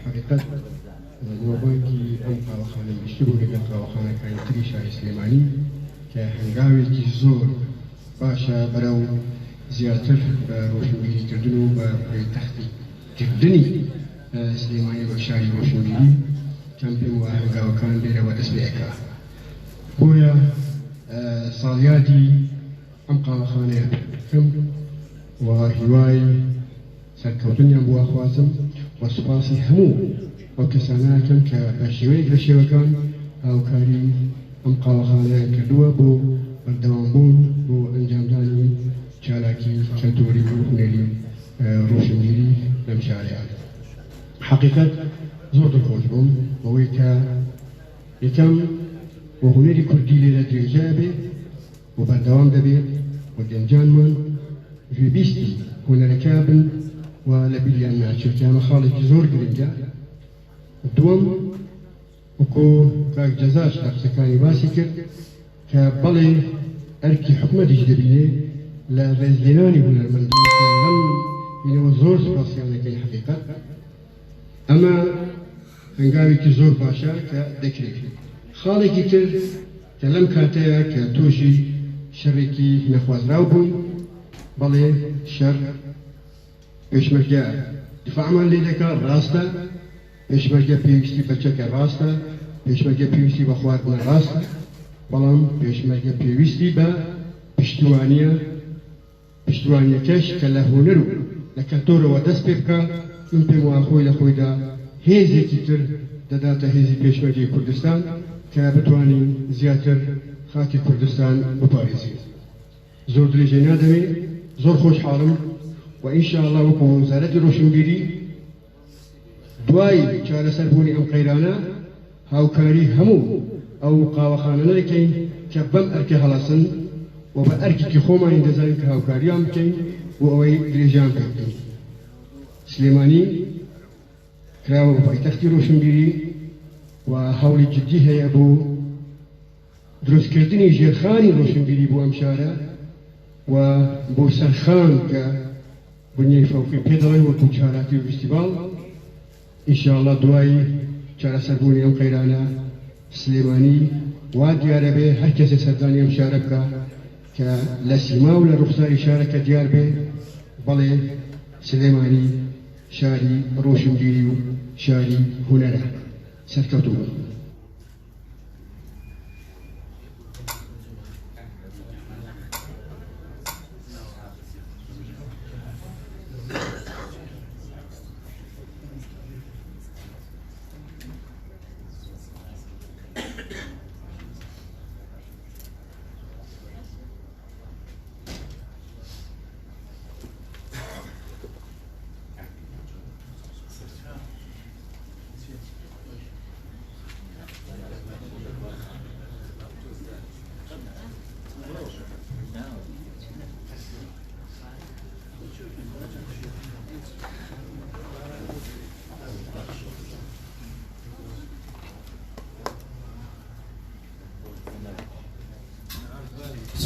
حقيقة نوبانكي أم قاوخانة مشتبه لقل قاوخانة كان تريشا سليماني كهنگاوي كي زور باشا برو زياتر بروشنبيري كردنو بتحقيق كردني سليماني بشاري روشنبيري كان بيمو هنگاو كان بيرا ودسبيعكا بويا صالياتي أم قاوخانة كم وهواي سركوتنيا بوا خوازم وسپاسی همو و کساناکم که بشوی لشوکان او کاری ام قاوخانه کردووە بۆ بەردەوامبوون بۆ ئەنجامدانی چالاکی کەلتوری و هونەری ڕۆشنبیری لەم شارەیە. حقیقەت زۆر دڵخۆش بووم بەوەی کە یەکەم بۆ هونەری کوردی لێرە درێژە بێت و بەردەوام دەبێت و گەنجانمان گوێبیستی هونەرەکە بن و لبيليان ناچێت یانە خاڵێکی زۆر گرنگە. دووەم وەکو کاک جەزاش لە قسەکانی باسی کرد کە بەڵێ ئەرکی حکومەتیش دەبینێ لە ڕێزلێنانی هونەرمەندان کە لەم بینەوە زۆر سوپاسیانەکەی حقیقەت ئەمە هەنگاوێکی زۆر باشە کە دەکرێت. خاڵێکی تر کە لەم کاتەیە کە تۆشی شەڕێکی نەخوازراو بوون بەڵێ شەڕ پێشمەرگە دفاعمان لێ دەکات ڕاستە، پێشمەرگە پێویستی بەچەکە ڕاستە، پێشمەرگە پێویستی بە خواردنە ڕاستە، بەڵام پێشمەرگە پێویستی بە پشتوانیەکەش کە لە هونەر و لە کەلتۆرەوە دەست پێ بکە. من پێم وایە خۆی لە خۆیدا هێزێکی تر دەداتە هێزی پێشمەرگەی کوردستان کە بتوانین زیاتر خاکی کوردستان بپارێزین. زۆر درێژێ نادەوێت، زۆر خۆشحاڵم وإن شاء الله وكم وزارة روشنبيري دواي چارەسەربوونی ئەم قەیرانە هاوکاری هەموو ئەو قاوەخانە دەکەین کە بەم ئەرکە هەڵەسن و بە ئەرکێکی خۆمانی دەزانین کە هاوکاریان بکەین و ئەوەی درێژیان پێ بکەین. سلێمانی کراوە بە پایتەختی ڕۆشنبیری و هەوڵی جدی هەیە بۆ دروستکردنی ژێرخانی ڕۆشنبیری بۆ ئەم شارە و بۆ سەرخان کە بنیای فەوقی پێ دەڵێن وەکو چالاتی و فیستیڤاڵ. ئینشاءڵڵا دوای چارەسەربوونی ئەم قەیرانە سلێمانی وا دیارە بێ هەر کەسێ سەردانی ئەم شارە بکە کە لە سیما و لە ڕوخساری شارەکە دیار بێ بەڵێ سلێمانی شاری ڕۆشنبیری و شاری هونەرە سەرکەوتوو بن.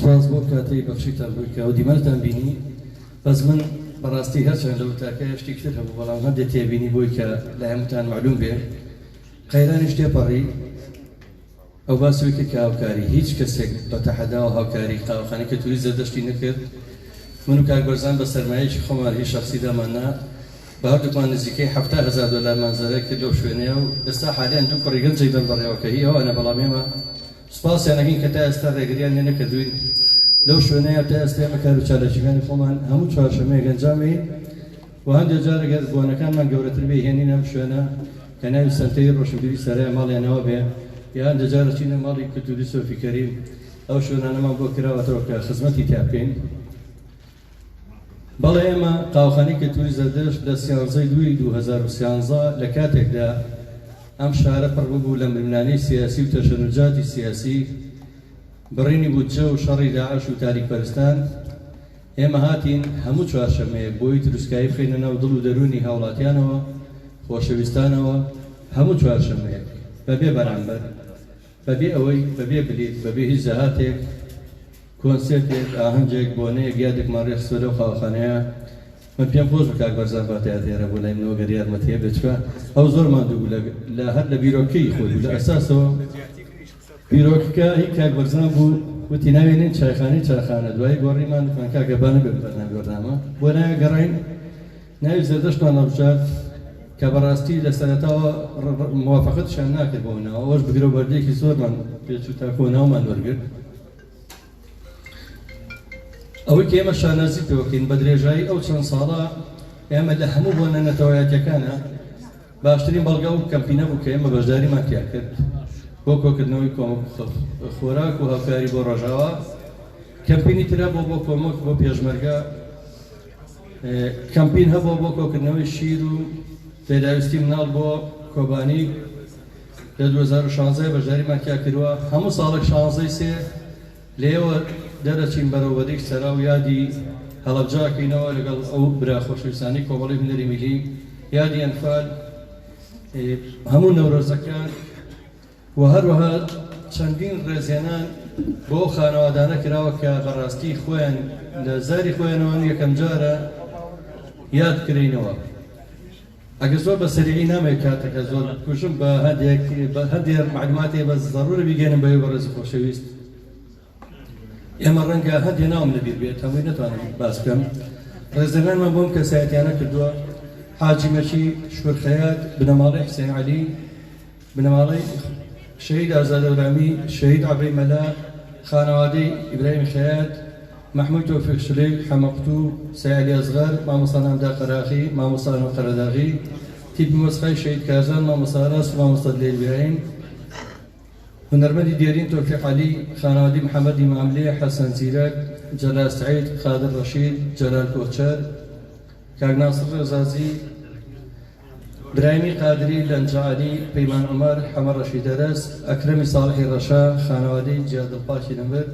سپاس بۆ کاتەی بەخشیتان بووی کە ئەو دیمەتان بینی. بەس من بەڕاستی هەرچەند لەو تاکە شتێکی تر هەبوو بەڵام هەندێک تێبینی بۆی کە لە هەمووتان معلوم بێ قەیرانیش تێپەڕی ئەو باسوی کرد کە هاوکاری هیچ کەسێک بە تەحەدا و هاوکاری قاوەخانەی کە توری زەردەشتی نەکرد. من و کاک بەرزان بە سەرمایەکی خۆمان هیچ شەخسی داماننا بە هەردووکمان نزیکەی $70,000 مانزەرە کرد لەو شوێنەیە و ئێستا حالیان دوو کوڕی گەنجی بەن بەڕێوەکە هی ئەوانە بەڵام ئێمە سوپاسیانەکەین کە تا ئێستا ڕێگریان لێ نەکردوین لەو شوێنەیە تا ئێستا ئێمە کار و چالەکیەکانی خۆمان هەموو چوارشەمەیەک ئەنجامین و هەندێک جار ئەگەر بۆنەکانمان گەورەتر بێ هێنین ئەم شوێنە کە ناوی سەنتەی ڕۆشنبیری سەرای ماڵیانەوە بێ یا هەندێک جار ئەچینە ماڵی کولتوری سۆفی کەریم ئەو شوێنانەمان بۆ کراوەتەوە کە خزمەتی تیا بکەین. بەڵێ ئێمە قاوەخانەی کولتوری زەردەشت لە 13/2/2013 لە کاتێکدا ئەم شارە پڕ بوو لە مرمنانەی سیاسی و تەشەنجاتی سیاسی بڕینی بودجە و شەڕی داعش و تاریکپەرستان ئێمە هاتین هەموو چوارشەمەیەک بۆی دروستکایی بخەینە ناو دڵ و دەرونی هاوڵاتیانەوە خۆشەویستانەوە هەموو چوارشەمەیەک بەبێ بەرامبەر بەبێ ئەوەی بەبێ بلیت بەبێ هیچ زەهاتێک کۆنسێرتێک ئاهەنگێک بۆنەیەک یادێکمان ڕێخستوە لەو قاوەخانەیە من پێم خۆش بە کاک بەرزان باتیات هێرە بۆ لای منەوە گەر یارمەتیە بێت چکە ئەو زۆر ماندوو بوو لە هەر لە بیرۆکەی خۆی بوو لە ئەساسەوە بیرۆکەکە هیچ کاک بەرزان بوو وتی ناوێنین چاخانە دوای گۆڕیمان کاکەبانە بێ بەرنامە گۆڕنامە بۆ ناوێ گەڕین ناوی زەردەشتمان هەڵبژات کە بەڕاستی لە سەرەتاوە موافقەتشان ناکرد بۆ ناوە ئەوەش بگرە و بەردێکی زۆرمان پێچوو تا کۆناومان وەرگرت ئەوەی کە ئێمە شانازی پێوەکەین بە درێژایی ئەو چەند ساڵە ئێمە لە هەموو بۆ نەتەوایەتەکانە باشترین بەڵگا و کەمپینە بوو کە ئێمە بەشداریمان تیا کرد بۆ کۆکردنەوەی خۆراک و هاوکاری بۆ ڕۆژاوە کەمپینی ترە بۆ کۆمەک بۆ پێشمەرگە کەمپین هەبوو بۆ کۆکردنەوەی شیر و پێداویستی مناڵ بۆ کۆبانی لە 2016 بەشداریمان تیا کردووە هەموو ساڵێک 16 لێوە دەرەچین بەرەوبەدەی سەرا و یادی هەڵەبجاکەینەوە لەگەڵ ئەو برا خۆشەویستانی کۆمەڵی هونەری میلی یادی ئەنفال هەموو نەورۆزەکان و هەروەها چەندین ڕێزێنان بۆ خانەوادانە کراوە کە بەڕاستی خۆیان لە زاری خۆیانەوە یەکەم جارە یادکرینەوە ئەگەر زۆر بە سەریعی نامێت کاتەکە زۆر کوشم بە هەندێک معلوماتی بە ضرورە بیگەنم بەوێ بەڕێزی خۆشەویست ئێمە ڕەنگە هەندێک ناوم لەبیر بێت هەمووی نەتوانم باس بکەم ڕێزەکانمان بۆم کە سایەتیانە کردووە حاجی مەچی شورخەیات بنەماڵی حسێن عەلی بنەماڵی شهید ئازادەورامی شهید عەبری مەلا خانەوادەی ئیبراهیم خەیات محمود تۆفیق شلەی حەمەقتوو سەیعەلی ئەزغەر مامۆستا نامدار قەراخی مامۆستا نەوە قەرەداغی تیپی مۆسیقای شهید کارزان مامۆستا ڕاست و مامۆستا دلێر ئیبراهیم هنەرمەندی دیێرین تۆفیق عەلی خانەوادەی محەممەدی ماملێ حەسەن زیرەک جەلال سعید قادر ڕەشید جەلال کۆچەر کاک ناسر ڕێزازی برايمي قادري لنجعلي بيمان عمر حمر رشيد درس أكرمي صالح الرشا خانوادي جاد الباشي نمر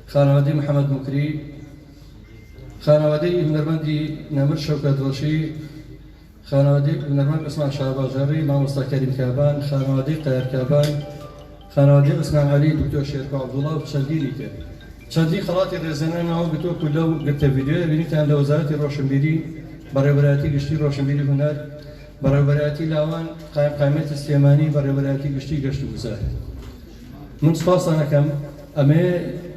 خانوادي محمد مكري خانوادي هنرمندي نمر شوكت رشي خانوادي هنرمند اسماعيل شعباجري مامۆستا كريم كابان خانوادي قير كابان خانوادي اسماعيل علي دكتور شيركو عبد الله وشنديني كر شندي خلاطي رزنان معه بتو كله قلت فيديو بنيتان لوزارة الروشنبيري بريبراتي قشتي روشنبيري هناك بەڕێوەبەرەتی لاوان قایمەتی سلێمانی بەڕێوەبەرەتی گشتی گەشت و گوزار من سپاسان دەکەم ئەمێ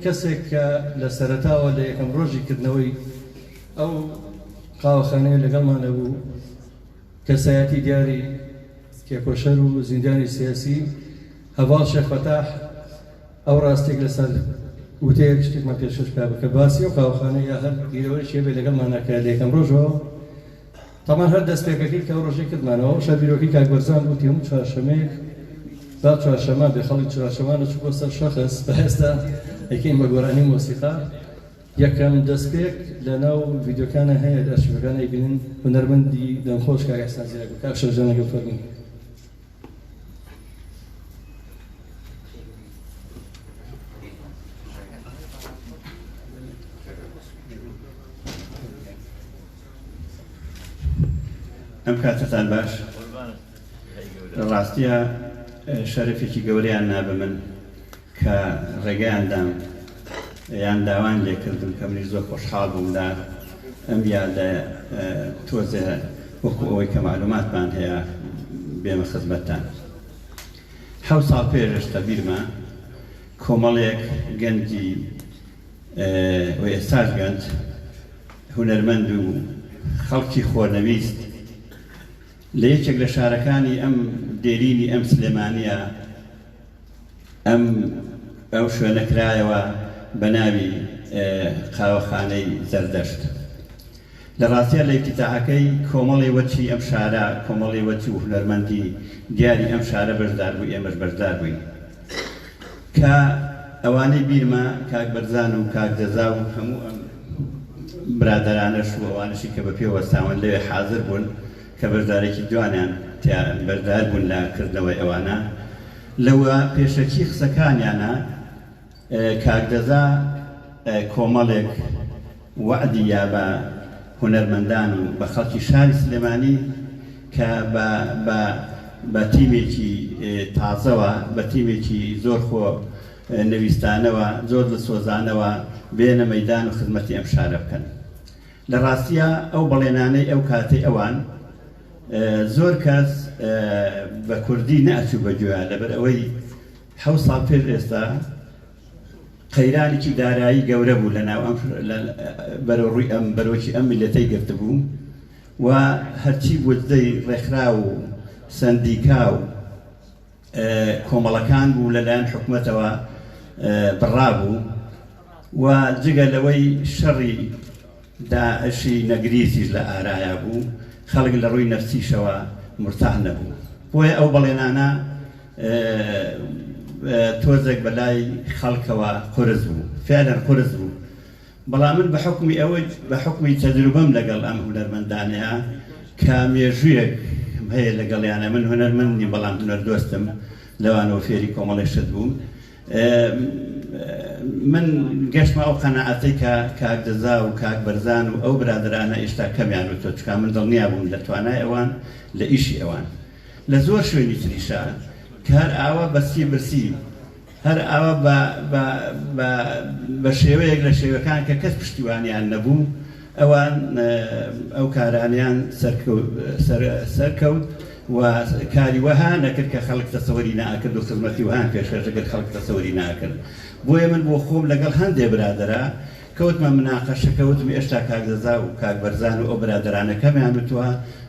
کەسێک کە لە سەرەتاوە لە یەکەم ڕۆژی کردنەوەی ئەو قاوەخانەیە لەگەڵمان هەبوو کەسایەتی دیاری کێکۆشەر و زیندانی سیاسی هەڤاڵ شێخ فەتاح ئەو ڕاستێک لەسەر وتەیەک شتێکمان پێشکەش بکە باسی ئەو قاوەخانەیە یا هەر گیرەوەی بێ لەگەڵمان ناکات لە یەکەم ڕۆژەوە طبعا هەر دەستپێکەکەی کە ڕۆژێ کردمانەوە شەبیرۆکی کاک بەرزان بوو هەموو چوارشەمەیەک با چوارشەمە بێ خەڵی چوارشەمانە چوو بۆ سەر شەخص بە ئێستا ئەکەین بە گۆرانی مۆسیقا یەکەم دەستپێک لە ناو ڤیدیۆکانە هەیە ئارشیڤەکانە بینن هونەرمەندی دەمخۆش کاک ئەحسان زیرەک کاک شەرجانەگە فەرمووی ئەم کاتتان باش ڕاستیە شەرەفێکی گەورەیان نابە من کە ڕێگەیاندام یان داوان لێ کردم کە منی زۆر خۆشحاڵ بووم لە ئەم یادە تۆزێ وەکو ئەوەی کە معلوماتمان هەیە بێمە خزمەتتان 7 ساڵ پێش تەبیرمە کۆمەڵێک گەنجی و ئێستاش گەنج هونەرمەند و خەڵکی خۆرنەویست لە یەکێک لە شارەکانی ئەم دێرینی ئەم سلێمانیە ئەو شوێنە کرایەوە بە ناوی قاوەخانەی زەردەشت لە ڕاستیە لە ئیفتتاحەکەی کۆمەڵی وەچی ئەم شارە کۆمەڵی وەچی و هونەرمەندی دیاری ئەم شارە بەشدار بووی ئێمەش بەشدار بووین کە ئەوانەی بیرمە کاک بەرزان و کاک دەزا و هەموو ئەم برادەرانەش و ئەوانشی کە بە پێوەستاون لەوێ حاضر بوون کە بەشدارێکی جوانیان بەشدار بوون لە کردنەوەی ئەوانە لەوە پێشەکی قسەکانیانە کاک دەزا کۆمەڵێک وعدی یا بە هونەرمەندان و بە خەڵکی شاری سلێمانی کە بە تیمێکی تازەوە بە تیمێکی زۆر خۆ نەویستانەوە زۆر لە سۆزانەوە بێنە مەیدان و خزمەتی ئەم شارە بکەن لە ڕاستیە ئەو بەڵێنانەی ئەو کاتەی ئەوان زۆر کەس بە کوردی نەئەچوو بەگوێیان لەبەر ئەوەی 7 ساڵ پێش ئێستا قەیرانێکی دارایی گەورە بوو لەناو بەرەوڕووی بەرۆکی ئەم میلەتەی گرتبوو و هەرچی وجدەی ڕێکخرا و سەندیکا و کۆمەڵەکان بوو لەلایەن حکوومەتەوە بڕابوو و جگە لەوەی شەڕی داعشی نەگریسیش لە ئارایە بوو خەڵک لە ڕووی نەفسیشەوە مرتاح نەبوو بۆیە ئەو بەڵێنانە تۆزێک بەلای خەڵکەوە قورس بوو فعلەن قورس بوو بەڵام من بە حکمی تەجروبەم لەگەڵ ئەم هونەرمەندانەیە کە مێژوویەک هەیە لەگەڵیانە من هونەرمەندی بەڵام هونەردۆستم لەوانەوە فێری کۆمەڵی شت بووم من گەشتمە ئەو قەنەعەتەی کە کاک دەزا و کاک بەرزان و ئەو برادرانە ئێشتا کەمیان و تۆ چکا من دڵنیا بووم لە توانای ئەوان لە ئیشی ئەوان لە زۆر شوێنی تریشە کە هەر ئاوە بەستی برسی هەر ئاوە بە شێوەیەک لە شێوەکان کە کەس پشتیوانیان نەبوو ئەوان ئەو کارانیان سەرکەوت و کاری وەها نەکرد کە خەڵک تەسەوەری ناکرد و خزمەتی وەهان پێشکەشەکرد خەڵک تەسەوەری ناکرد بۆیە من بۆ خۆم لەگەڵ هەندێک برادرە کەوتمە مناقەشە کەوتم ئێشتا کاک دەزا و کاک بەرزان و ئەو برادرانە کەمیان وتووە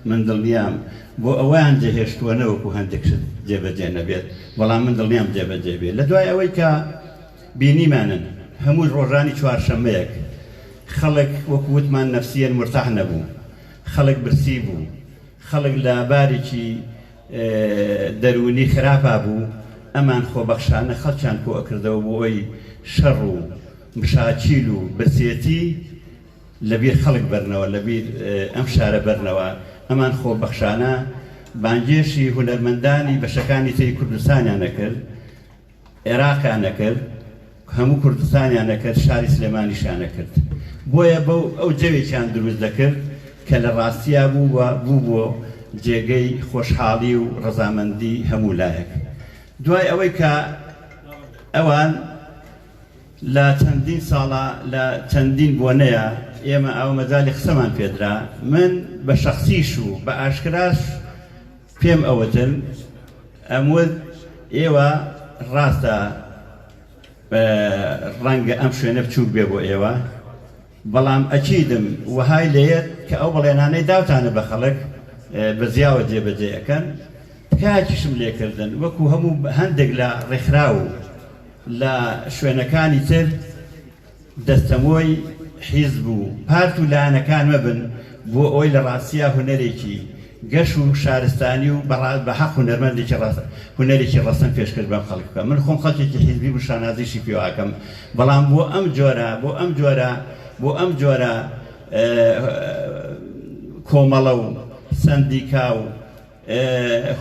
من دڵنیام بۆ ئەویان جێهێشتووە نەوەکو هەندێک شت جێبەجێ نەبێت بەڵام من دڵنیام جێبەجێ بێت لە دوای ئەوەی کە بینیمانن هەموو ڕۆژانی چوارشەممەیەک خەڵک وەکو وتمان نەفسیەن مرتاح نەبوو خەڵک برسی بوو خەڵک لە بارێکی دەرونی خراپا بوو ئەمان خۆبەخشانە خەڵکیان کۆ ئەکردەوە بۆ ئەوەی شەڕ و مشاچیل و برسێتی لەبیر خەڵک بەرنەوە لەبیر ئەم شارە بەرنەوە ئەمان خۆبەخشانە بانگێشی هونەرمەندانی بەشەکانی تری کوردستانیان نەکرد عێراقیان نەکرد هەموو کوردستانیان نەکرد شاری سلێمانیشیان نەکرد بۆیە بەو ئەو جەوێکیان دروست دەکرد کە لە ڕاستیا بوو بۆ جێگەی خۆشحاڵی و ڕەزامەندی هەموو لایەک دوای ئەوەی کە ئەوان لە چەندین ساڵە لە چەندین بۆنەیە ئێمە ئەو مەجالی قسەمان پێدرا من بە شەخسیش و بە ئاشکراش پێم ئەوەتن ئەموت ئێوە ڕاستە ڕەنگە ئەم شوێنە بچووک بێ بۆ ئێوە بەڵام ئەچیدم وهای لێت کە ئەو بەڵێنانەی داوتانە بە خەڵک بە زیاوە جێبەجێەکەن کاکیشم لێکردن وەکو هەموو هەندێک لە ڕێکخرا و لە شوێنەکانی تر دەستەمۆی حیزب و پارت و لایەنەکان مەبن بۆ ئەوەی لە ڕاستیە هونەرێکی گەش و شارستانی و بە حەق هونەرێکی ڕەسەن پێشکرد بەم خەڵکەکە من خۆم خەڵکێکی حیزبی و شانازیشی پێواکەم بەڵام بۆ ئەم جۆرە کۆمەڵە و سەندیکا و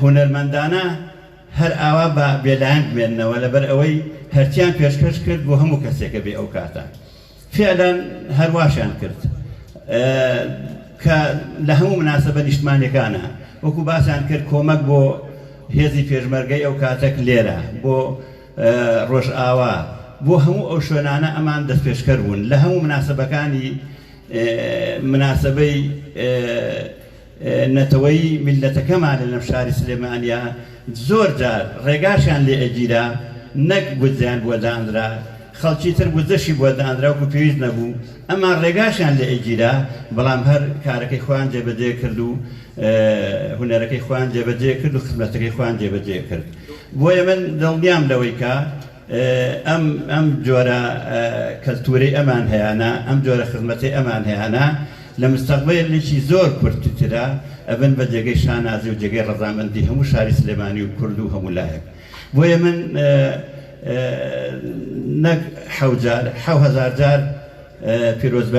هونەرمەندانە هەر ئاوا بە بێلایەن بمێننەوە لەبەر ئەوەی هەرچیان پێشکەش کرد بۆ هەموو کەسێکە بێ ئەو کاتە فعلەن هەرواشیان کرد کە لە هەموو مناسبە نیشتمانیەکانە وەکو باسییان کرد کۆمەک بۆ هێزی پێشمەرگەی ئەو کاتێک لێرە بۆ ڕۆژئاوا بۆ هەموو ئەو شوێنانە ئەمان دەست پێشکەر بوون لە هەموو مناسبەکانی مناسبەی نەتەوەی میلەتەکەمان لەم شاری سلێمانیا زۆر جار ڕێگاشیان لێ ئەگیرا نەک گوزیان بۆ دانرا خەڵکی تر گوزەشی بۆ دانرا وکو پێویست نەبوو ئەمان ڕێگاشیان لێ ئەگیرا بەڵام هەر کارەکەی خۆیان جێبەجێ کرد و هونەرەکەی خۆیان جێبەجێ کرد و خزمەتەکەی خۆیان جێبەجێ کرد بۆیە من دڵنیام لەوەی کە ئەم جۆرە کەلتوری ئەمان هەیەە ئەم جۆرە خزمەتی ئەمان هەیەە لە مستەقبلێکی زۆر کورتترە ئەبن بە جێگەی شانازی و جێگەی ڕەزامەندی هەموو شاری سلێمانی و کورد و هەموو لایەک بۆیە من نەک 7,000 جار پیرۆزبیان